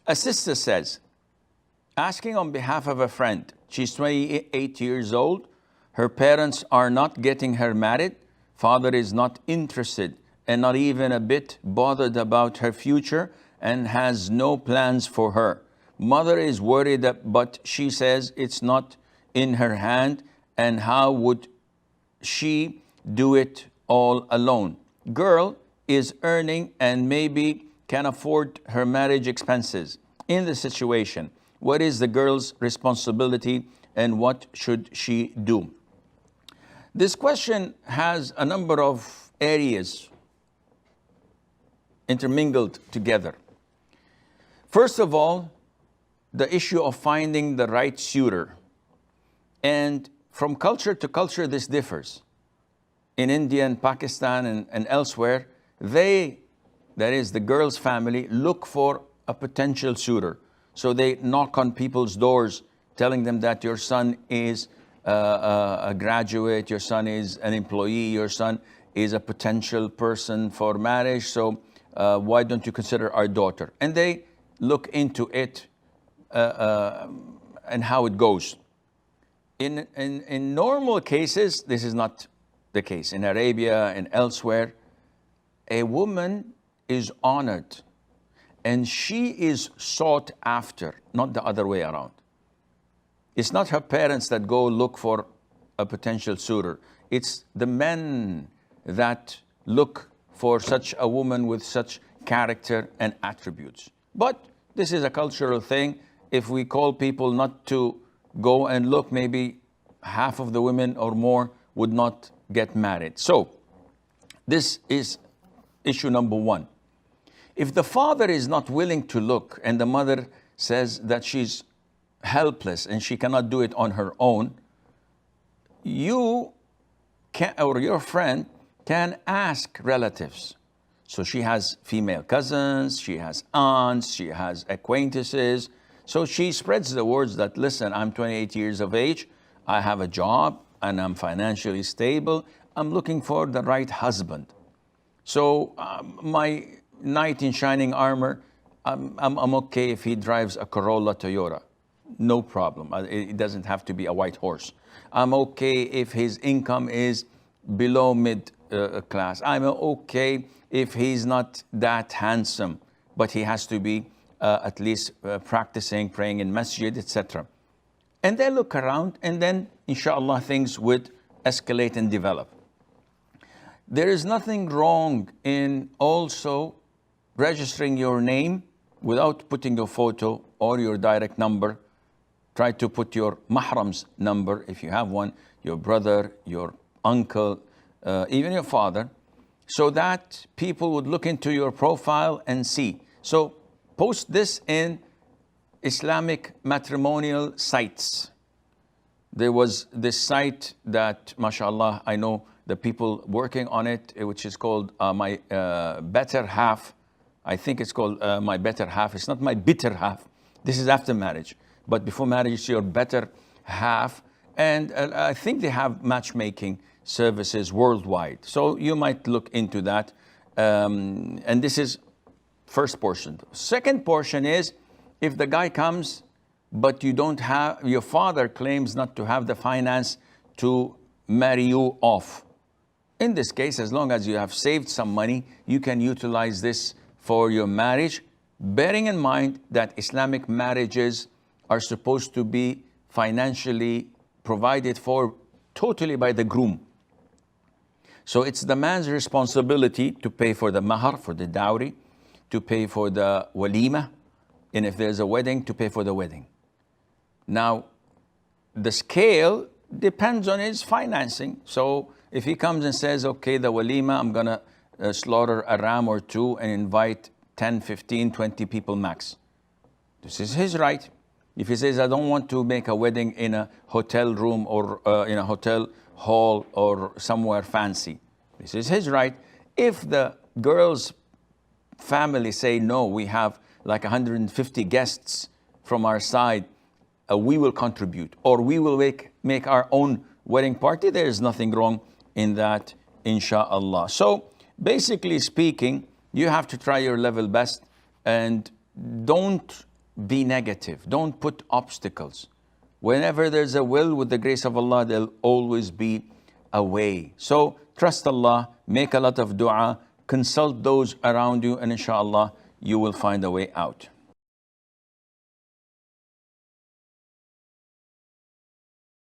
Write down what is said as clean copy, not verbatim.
A sister says, asking on behalf of a friend, she's 28 years old, her parents are not getting her married, father is not interested and not even a bit bothered about her future and has no plans for her. Mother is worried, but she says it's not in her hand, and how would she do it all alone? Girl is earning and maybe can afford her marriage expenses. In the situation, what is the girl's responsibility and what should she do? This question has a number of areas intermingled together. First of all, the issue of finding the right suitor. And from culture to culture, this differs. In India and Pakistan and elsewhere, that is the girl's family, look for a potential suitor. So they knock on people's doors, telling them that your son is a graduate, your son is an employee, your son is a potential person for marriage, so why don't you consider our daughter? And they look into it and how it goes. In normal cases, this is not the case. In Arabia and elsewhere, a woman is honored and she is sought after, not the other way around. It's not her parents that go look for a potential suitor. It's the men that look for such a woman with such character and attributes. But this is a cultural thing. If we call people not to go and look, maybe half of the women or more would not get married. So this is issue number one. If the father is not willing to look and the mother says that she's helpless and she cannot do it on her own, you can, or your friend can ask relatives. So she has female cousins, she has aunts, she has acquaintances. So she spreads the words that, listen, I'm 28 years of age, I have a job and I'm financially stable, I'm looking for the right husband. So my knight in shining armor, I'm okay if he drives a Corolla Toyota. No problem. It doesn't have to be a white horse. I'm okay if his income is below mid class. I'm okay if he's not that handsome, but he has to be at least practicing, praying in masjid, etc. And then look around, and then, inshallah, things would escalate and develop. There is nothing wrong in also registering your name without putting your photo or your direct number. Try to put your mahram's number, if you have one, your brother, your uncle, even your father, so that people would look into your profile and see. So post this in Islamic matrimonial sites. There was this site that, mashallah, I know the people working on it, which is called My Better Half. I think it's called My Better Half. It's not My Bitter Half. This is after marriage. But before marriage, it's your better half. And I think they have matchmaking services worldwide. So you might look into that. And this is first portion. Second portion is if the guy comes, but you don't have, your father claims not to have the finance to marry you off. In this case, as long as you have saved some money, you can utilize this for your marriage, bearing in mind that Islamic marriages are supposed to be financially provided for totally by the groom. So it's the man's responsibility to pay for the mahar, for the dowry, to pay for the walima, and if there's a wedding, to pay for the wedding. Now, the scale depends on his financing. So if he comes and says, okay, the walima, I'm gonna slaughter a ram or two and invite 10, 15, 20 people max. This is his right. If he says, I don't want to make a wedding in a hotel room or in a hotel hall or somewhere fancy, this is his right. If the girl's family say, no, we have like 150 guests from our side, we will contribute, or we will make our own wedding party, there is nothing wrong in that, insha'Allah. So basically speaking, you have to try your level best and don't be negative. Don't put obstacles. Whenever there's a will, with the grace of Allah, there'll always be a way. So trust Allah, make a lot of dua, consult those around you, and inshallah, you will find a way out.